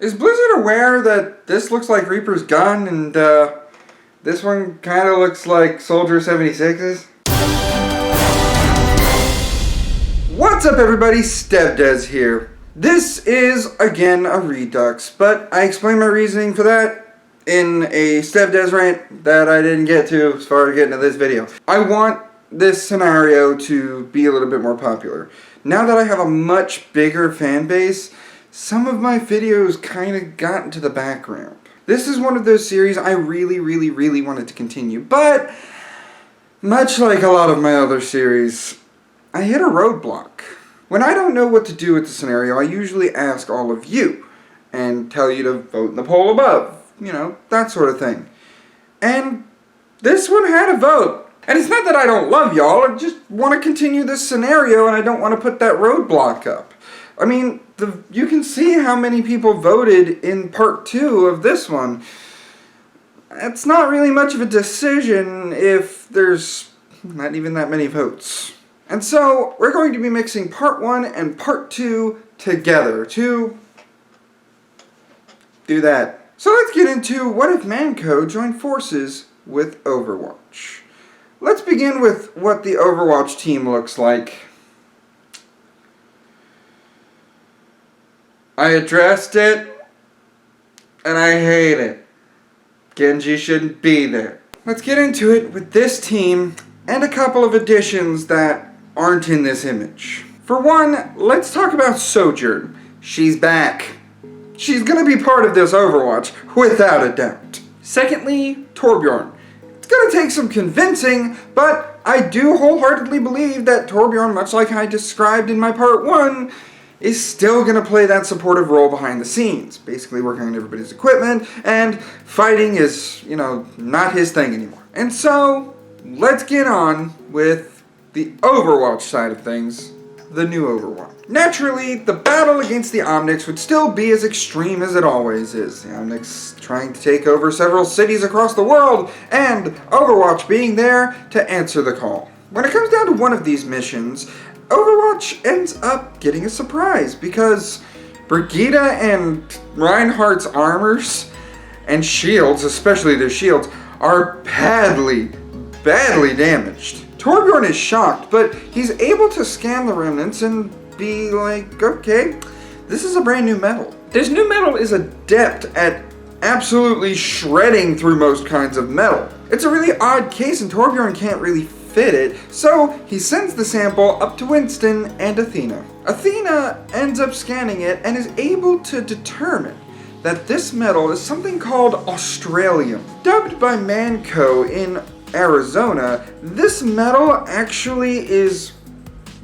Is Blizzard aware that this looks like Reaper's gun and this one kind of looks like Soldier 76's? What's up everybody, StevDez here. This is again a Redux, but I explained my reasoning for that in a StevDez rant that I didn't get to as far as getting to this video. I want this scenario to be a little bit more popular. Now that I have a much bigger fan base, some of my videos kind of got into the background. This is one of those series I really wanted to continue, but much like a lot of my other series, I hit a roadblock. When I don't know what to do with the scenario, I usually ask all of you and tell you to vote in the poll above, you know, that sort of thing. And this one had a vote. And it's not that I don't love y'all, I just want to continue this scenario and I don't want to put that roadblock up. I mean, you can see how many people voted in part 2 of this one. It's not really much of a decision if there's not even that many votes. And so, we're going to be mixing part 1 and part 2 together to do that. So let's get into what if Manco joined forces with Overwatch. Let's begin with what the Overwatch team looks like. I addressed it, and I hate it. Genji shouldn't be there. Let's get into it with this team and a couple of additions that aren't in this image. For one, let's talk about Sojourn. She's back. She's gonna be part of this Overwatch, without a doubt. Secondly, Torbjorn. It's gonna take some convincing, but I do wholeheartedly believe that Torbjorn, much like I described in my part 1, is still going to play that supportive role behind the scenes, basically working on everybody's equipment, and fighting is, you know, not his thing anymore. And so, let's get on with the Overwatch side of things, the new Overwatch. Naturally, the battle against the Omnics would still be as extreme as it always is. The Omnics trying to take over several cities across the world, and Overwatch being there to answer the call. When it comes down to one of these missions, Overwatch ends up getting a surprise because Brigitte and Reinhardt's armors and shields, especially their shields, are badly damaged. Torbjorn is shocked, but he's able to scan the remnants and be like, okay, this is a brand new metal. This new metal is adept at absolutely shredding through most kinds of metal. It's a really odd case and Torbjorn can't really fit it, so he sends the sample up to Winston and Athena. Athena ends up scanning it and is able to determine that this metal is something called Australium. Dubbed by Manco in Arizona, this metal actually is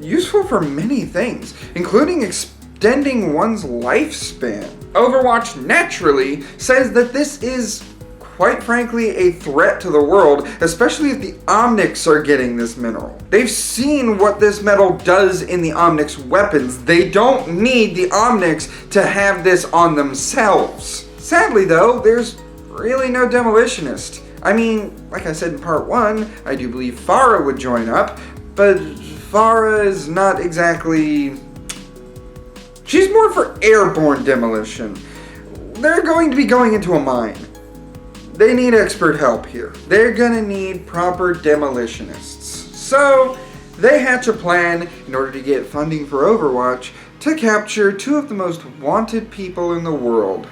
useful for many things, including extending one's lifespan. Overwatch naturally says that this is quite frankly a threat to the world, especially if the Omnics are getting this mineral. They've seen what this metal does in the Omnics weapons. They don't need the Omnics to have this on themselves. Sadly though, there's really no demolitionist. I mean, like I said in part 1, I do believe Pharah would join up, but Pharah is not exactly... She's more for airborne demolition. They're going to be going into a mine. They need expert help here. They're gonna need proper demolitionists. So, they hatch a plan in order to get funding for Overwatch to capture 2 of the most wanted people in the world,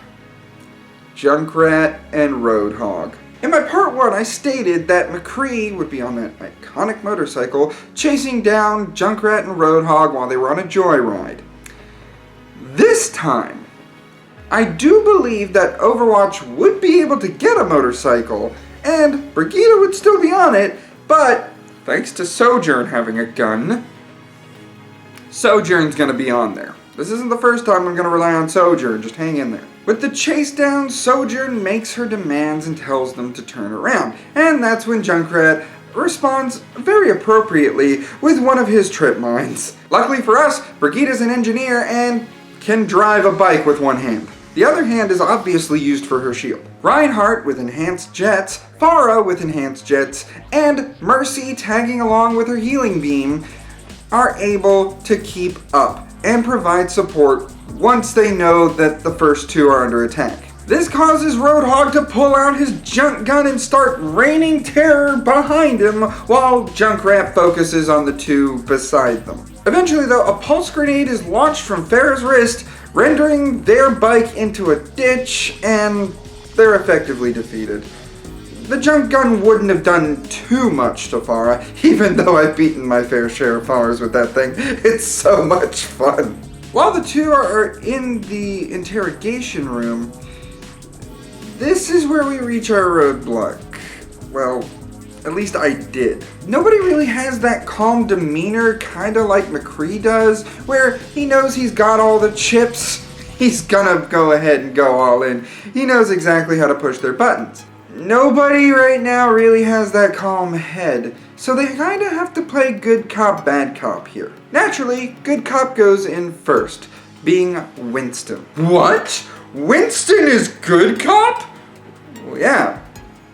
Junkrat and Roadhog. In my part 1, I stated that McCree would be on that iconic motorcycle chasing down Junkrat and Roadhog while they were on a joyride. This time, I do believe that Overwatch would be able to get a motorcycle, and Brigitte would still be on it, but thanks to Sojourn having a gun, Sojourn's gonna be on there. This isn't the first time I'm gonna rely on Sojourn, just hang in there. With the chase down, Sojourn makes her demands and tells them to turn around, and that's when Junkrat responds very appropriately with one of his trip mines. Luckily for us, Brigitte is an engineer and can drive a bike with one hand. The other hand is obviously used for her shield. Reinhardt with enhanced jets, Pharah with enhanced jets, and Mercy tagging along with her healing beam are able to keep up. and provide support once they know that the first two are under attack. This causes Roadhog to pull out his junk gun and start raining terror behind him while Junkrat focuses on the two beside them. Eventually though, a pulse grenade is launched from Farah's wrist, rendering their bike into a ditch, and they're effectively defeated. The junk gun wouldn't have done too much to Farah, even though I've beaten my fair share of Farahs with that thing. It's so much fun. While the two are in the interrogation room, this is where we reach our roadblock. Well, at least I did. Nobody really has that calm demeanor, kinda like McCree does, where he knows he's got all the chips. He's gonna go ahead and go all in. He knows exactly how to push their buttons. Nobody right now really has that calm head, so they kinda have to play good cop, bad cop here. Naturally, good cop goes in first, being Winston. What? Winston is good cop? Well, yeah.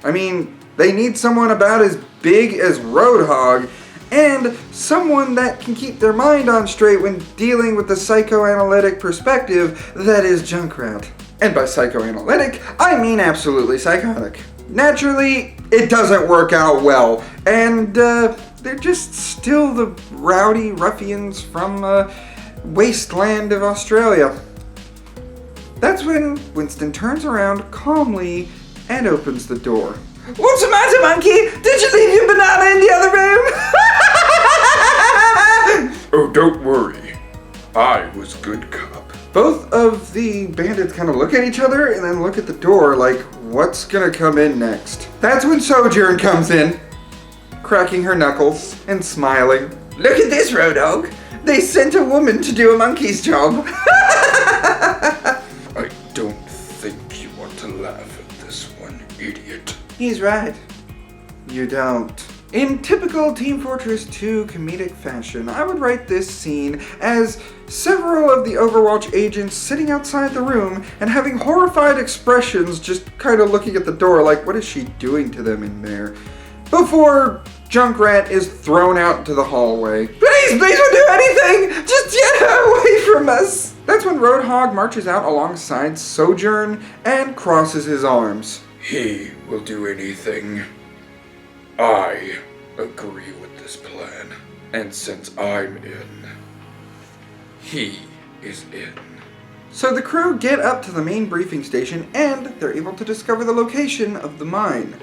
I mean, they need someone about as big as Roadhog, and someone that can keep their mind on straight when dealing with the psychoanalytic perspective that is Junkrat. And by psychoanalytic, I mean absolutely psychotic. Naturally, it doesn't work out well, and they're just still the rowdy ruffians from wasteland of Australia. That's when Winston turns around calmly and opens the door. What's the matter, monkey? Did you leave your banana in the other room? Oh, don't worry. I was good cop. Both of the bandits kind of look at each other and then look at the door like, what's gonna come in next? That's when Sojourn comes in, cracking her knuckles and smiling. Look at this, Roadhog. They sent a woman to do a monkey's job. I don't think you want to laugh at this one, idiot. He's right. You don't. In typical Team Fortress 2 comedic fashion, I would write this scene as several of the Overwatch agents sitting outside the room and having horrified expressions, just kind of looking at the door like, what is she doing to them in there? Before Junkrat is thrown out into the hallway. Please don't do anything! Just get her away from us! That's when Roadhog marches out alongside Sojourn and crosses his arms. He will do anything. I agree with this plan. And since I'm in, he is in. So the crew get up to the main briefing station and they're able to discover the location of the mine.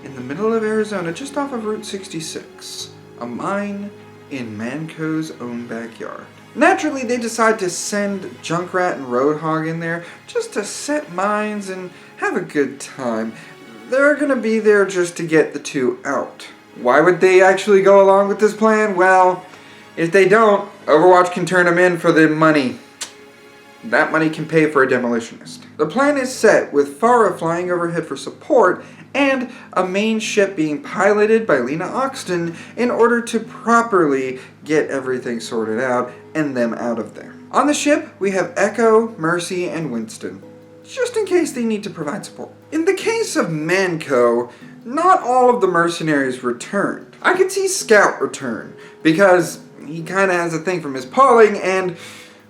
In the middle of Arizona, just off of Route 66. A mine in Manco's own backyard. Naturally, they decide to send Junkrat and Roadhog in there just to set mines and have a good time. They're gonna be there just to get the two out. Why would they actually go along with this plan? Well, if they don't, Overwatch can turn them in for the money. That money can pay for a demolitionist. The plan is set with Farah flying overhead for support and a main ship being piloted by Lena Oxton in order to properly get everything sorted out and them out of there. On the ship, we have Echo, Mercy, and Winston, just in case they need to provide support. In the case of Manco, not all of the mercenaries returned. I could see Scout return, because he kind of has a thing from his pulling, and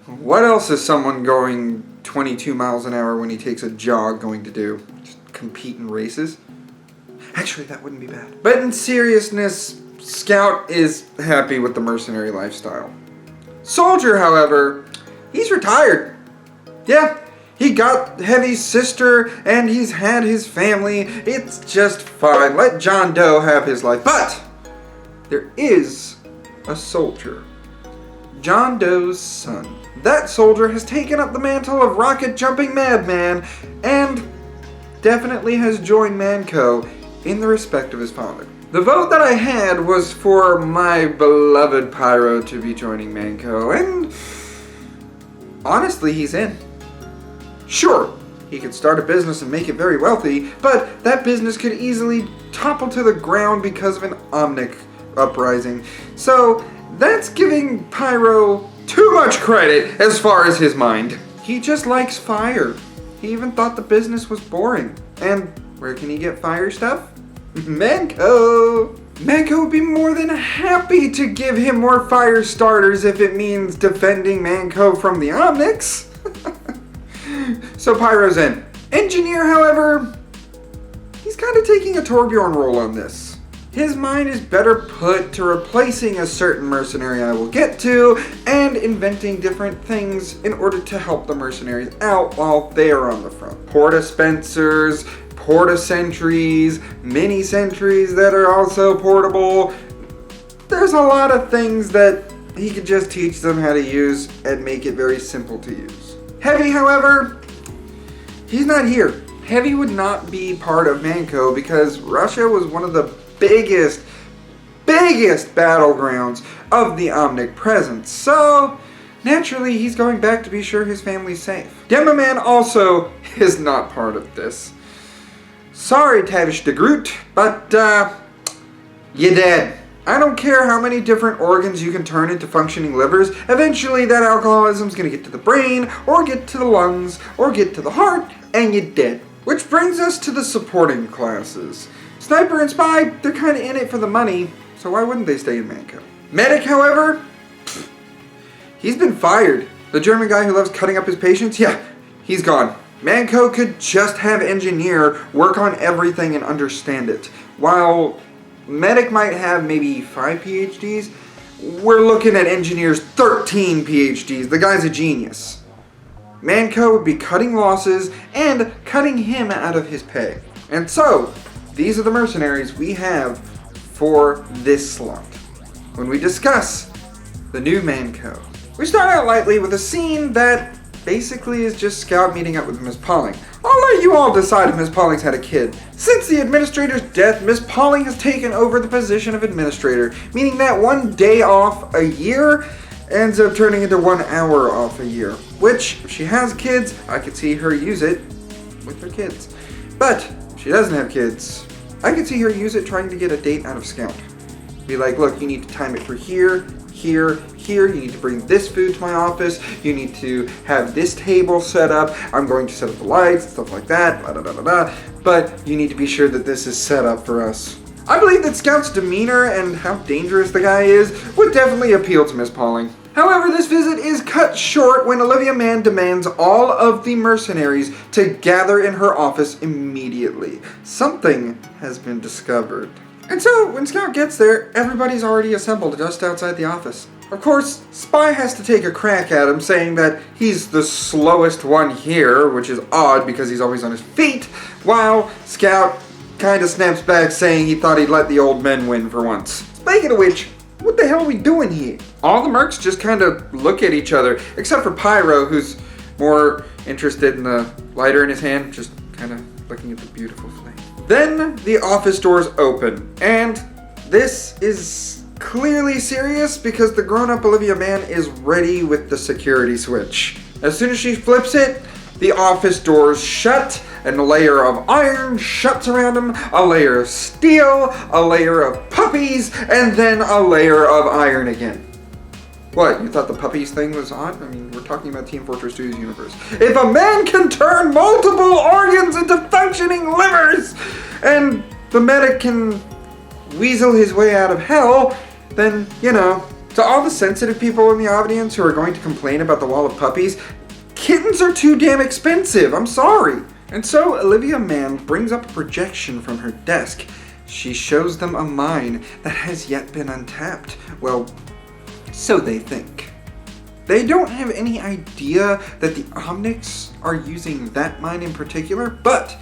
what else is someone going 22 miles an hour when he takes a jog going to do? Just compete in races? Actually, that wouldn't be bad. But in seriousness, Scout is happy with the mercenary lifestyle. Soldier, however, he's retired. Yeah, he got Heavy's sister and he's had his family. It's just fine. Let John Doe have his life. But there is a soldier. John Doe's son. That soldier has taken up the mantle of rocket jumping madman and definitely has joined Manco in the respect of his father. The vote that I had was for my beloved Pyro to be joining Manco, and honestly, he's in. Sure, he could start a business and make it very wealthy, but that business could easily topple to the ground because of an Omnic uprising. So that's giving Pyro too much credit as far as his mind. He just likes fire. He even thought the business was boring. And where can he get fire stuff? Manco! Manco would be more than happy to give him more fire starters if it means defending Manco from the Omnics. So Pyro's in. Engineer, however, he's kind of taking a Torbjorn role on this. His mind is better put to replacing a certain mercenary I will get to, and inventing different things in order to help the mercenaries out while they are on the front. Porta Spencers, Porta Sentries, mini sentries that are also portable. There's a lot of things that he could just teach them how to use and make it very simple to use. Heavy, however, he's not here. Heavy would not be part of Manco because Russia was one of the biggest battlegrounds of the Omnic presence. So, naturally, he's going back to be sure his family's safe. Demoman also is not part of this. Sorry, Tavish de Groot, but, you're dead. I don't care how many different organs you can turn into functioning livers, eventually that alcoholism's gonna get to the brain, or get to the lungs, or get to the heart, and you're dead. Which brings us to the supporting classes. Sniper and Spy, they're kinda in it for the money, so why wouldn't they stay in Manco? Medic, however, he's been fired. The German guy who loves cutting up his patients, yeah, he's gone. Manco could just have Engineer work on everything and understand it. While Medic might have maybe 5 PhDs, we're looking at Engineer's 13 PhDs. The guy's a genius. Manco would be cutting losses and cutting him out of his pay. And so, these are the mercenaries we have for this slot. When we discuss the new Manco, we start out lightly with a scene that basically is just Scout meeting up with Miss Pauling. I'll let you all decide if Miss Pauling's had a kid. Since the administrator's death, Miss Pauling has taken over the position of administrator, meaning that 1 day off a year ends up turning into 1 hour off a year. Which, if she has kids, I could see her use it with her kids. But, if she doesn't have kids, I could see her use it trying to get a date out of Scout. Be like, look, you need to time it for here, here, here. You need to bring this food to my office. You need to have this table set up. I'm going to set up the lights, stuff like that, blah, blah, blah, blah, blah. But you need to be sure that this is set up for us. I believe that Scout's demeanor and how dangerous the guy is would definitely appeal to Miss Pauling. However, this visit is cut short when Olivia Mann demands all of the mercenaries to gather in her office immediately. Something has been discovered. And so, when Scout gets there, everybody's already assembled just outside the office. Of course, Spy has to take a crack at him, saying that he's the slowest one here, which is odd because he's always on his feet, while Scout kinda snaps back saying he thought he'd let the old men win for once. Speaking of which, what the hell are we doing here? All the mercs just kinda look at each other, except for Pyro, who's more interested in the lighter in his hand, just kinda looking at the beautiful flame. Then the office doors open, and this is clearly serious because the grown-up Olivia Mann is ready with the security switch. As soon as she flips it, the office doors shut, and a layer of iron shuts around them, a layer of steel, a layer of puppies, and then a layer of iron again. What, you thought the puppies thing was odd? I mean, we're talking about Team Fortress 2's universe. If a man can turn multiple organs into functioning livers, and the medic can weasel his way out of hell, then, you know. To all the sensitive people in the audience who are going to complain about the wall of puppies, kittens are too damn expensive, I'm sorry. And so Olivia Mann brings up a projection from her desk. She shows them a mine that has yet been untapped. Well, so they think. They don't have any idea that the Omnics are using that mine in particular, but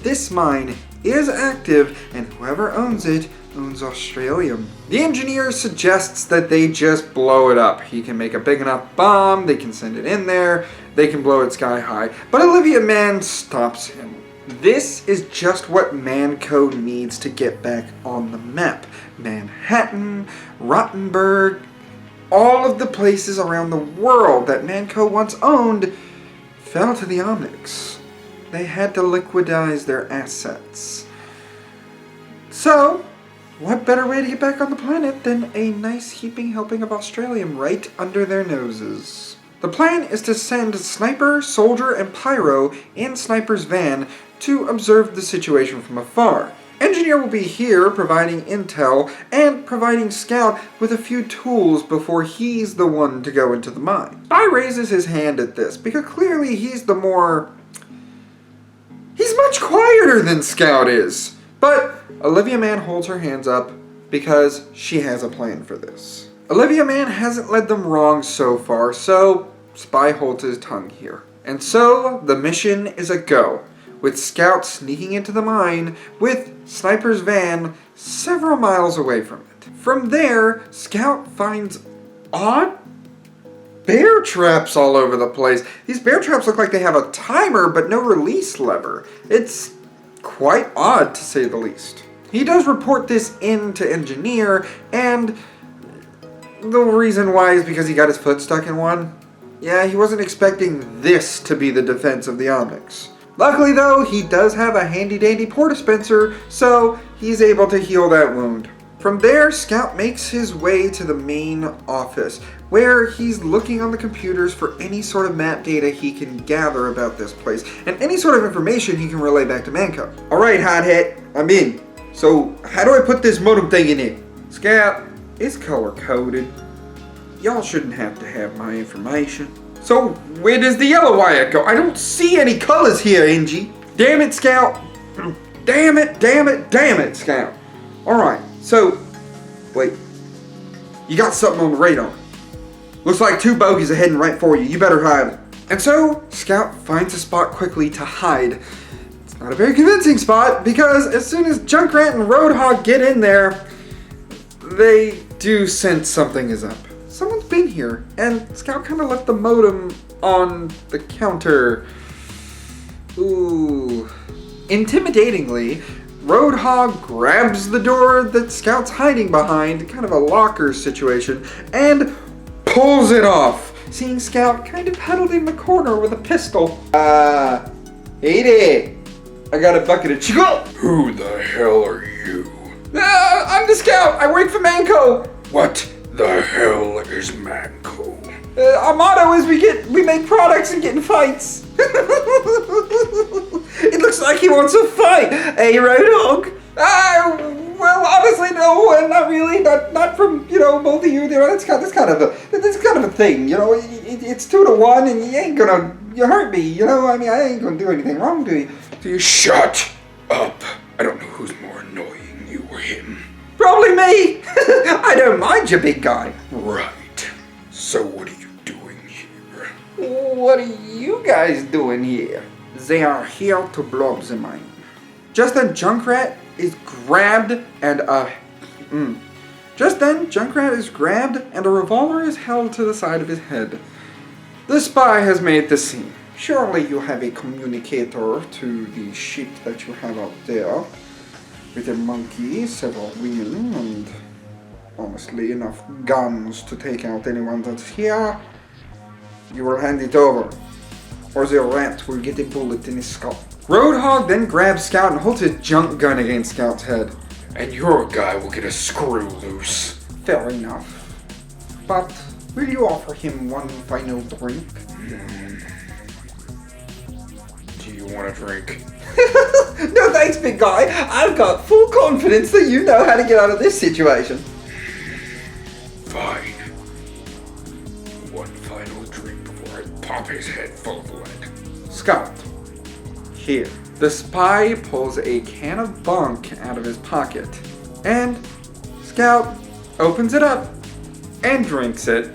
this mine is active, and whoever owns it owns Australium. The engineer suggests that they just blow it up. He can make a big enough bomb, they can send it in there, they can blow it sky high. But Olivia Mann stops him. This is just what Manco needs to get back on the map. Manhattan, Rottenburg, all of the places around the world that Manco once owned fell to the Omnics. They had to liquidize their assets. So, what better way to get back on the planet than a nice heaping helping of Australium right under their noses? The plan is to send Sniper, Soldier, and Pyro in Sniper's van to observe the situation from afar. Engineer will be here providing intel and providing Scout with a few tools before he's the one to go into the mine. Spy raises his hand at this because clearly he's much quieter than Scout is. But Olivia Mann holds her hands up because she has a plan for this. Olivia Mann hasn't led them wrong so far, so Spy holds his tongue here. And so the mission is a go, with Scout sneaking into the mine with Sniper's van several miles away from it. From there, Scout finds odd bear traps all over the place. These bear traps look like they have a timer but no release lever. It's quite odd to say the least. He does report this in to Engineer, and the reason why is because he got his foot stuck in one. Yeah, he wasn't expecting this to be the defense of the Omnics. Luckily though, he does have a handy dandy port dispenser, so he's able to heal that wound. From there, Scout makes his way to the main office, where he's looking on the computers for any sort of map data he can gather about this place, and any sort of information he can relay back to Manco. Alright, Hothead, I'm in. So, how do I put this modem thing in it? Scout, it's color-coded. Y'all shouldn't have to have my information. So, where does the yellow wire go? I don't see any colors here, Angie. Damn it, Scout. Damn it, Scout. Alright, so, wait. You got something on the radar. Looks like two bogies are heading right for you. You better hide. And so, Scout finds a spot quickly to hide. It's not a very convincing spot, because as soon as Junkrat and Roadhog get in there, they do sense something is up. Someone's been here, and Scout kind of left the modem on the counter. Ooh. Intimidatingly, Roadhog grabs the door that Scout's hiding behind, kind of a locker situation, and pulls it off, seeing Scout kind of huddled in the corner with a pistol. Hey there. I got a bucket of chicken. Who the hell are you? I'm the Scout. I work for Manco. What the hell is Manco? Our motto is we make products and get in fights. It looks like he wants a fight. Hey, Roadhog? Well, honestly, no, not really. Not from both of you. That's kind of a thing. It's 2-1, and you hurt me. I ain't gonna do anything wrong to you. You shut up. I don't know who's more annoying, you or him. Probably me. I don't mind you, big guy. Right. So what are you doing here? What are you guys doing here? They are here to blow up the mine. Just then, Junkrat is grabbed and a revolver is held to the side of his head. The spy has made the scene. Surely you have a communicator to the ship that you have out there, with a monkey, several women, and honestly enough guns to take out anyone that's here. You will hand it over, or the rat will get a bullet in his skull. Roadhog then grabs Scout and holds his junk gun against Scout's head. And your guy will get a screw loose. Fair enough. But will you offer him one final drink? Do you want a drink? No thanks, big guy. I've got full confidence that you know how to get out of this situation. Fine. One final drink before I pop his head full of lead. Scout. Here. The spy pulls a can of bunk out of his pocket, and Scout opens it up and drinks it.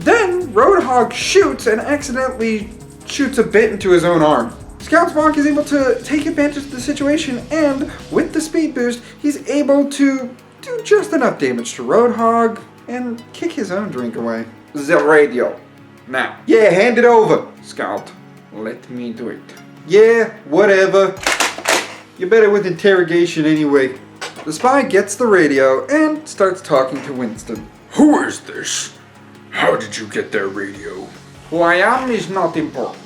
Then Roadhog shoots and accidentally shoots a bit into his own arm. Scout's bonk is able to take advantage of the situation, and with the speed boost, he's able to do just enough damage to Roadhog and kick his own drink away. The radio. Now. Yeah, hand it over. Scout, let me do it. Yeah, whatever. You're better with interrogation anyway. The spy gets the radio and starts talking to Winston. Who is this? How did you get their radio? Who I am is not important.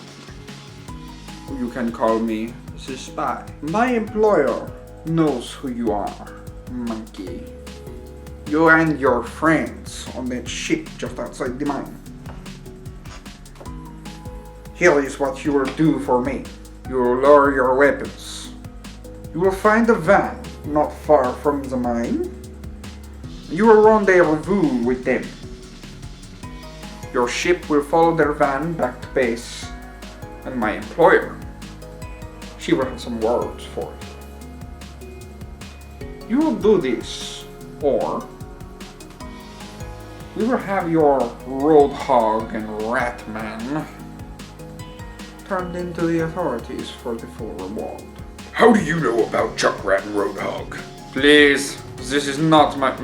You can call me the spy. My employer knows who you are, monkey. You and your friends on that ship just outside the mine. Here is what you will do for me. You will lower your weapons. You will find a van not far from the mine. You will rendezvous with them. Your ship will follow their van back to base, and my employer, she will have some words for you. You will do this, or we will have your Roadhog and Ratman turned into the authorities for the full reward. How do you know about Junkrat and Roadhog? Please, this is not my...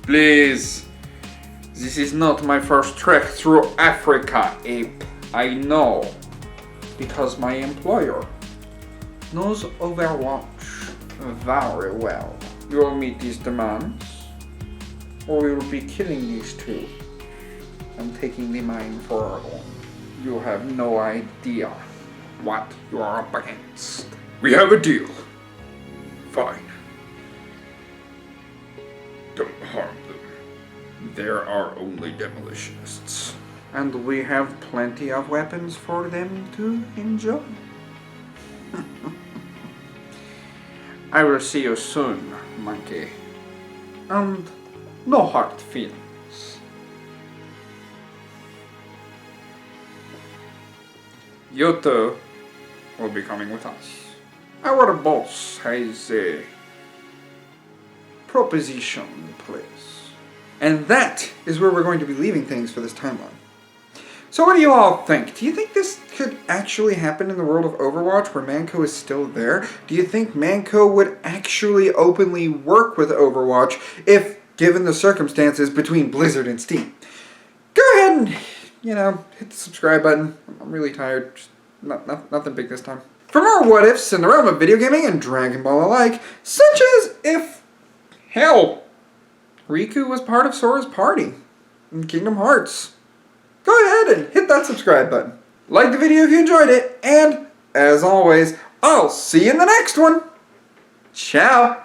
Please, this is not my first trek through Africa, ape. I know, because my employer knows Overwatch very well. You will meet these demands, or we will be killing these two and taking the mine for our own. You have no idea what you are up against. We have a deal. Fine. Don't harm them. There are only demolitionists. And we have plenty of weapons for them to enjoy. I will see you soon, monkey. And no hard feelings. You two will be coming with us. Our boss has a proposition in place. And that is where we're going to be leaving things for this timeline. So what do you all think? Do you think this could actually happen in the world of Overwatch where Manco is still there? Do you think Manco would actually openly work with Overwatch if given the circumstances between Blizzard and Steam? Go ahead and, hit the subscribe button. I'm really tired. Just nothing big this time. For more what ifs in the realm of video gaming and Dragon Ball alike, such as if, hell, Riku was part of Sora's party in Kingdom Hearts, go ahead and hit that subscribe button. Like the video if you enjoyed it, and as always, I'll see you in the next one. Ciao!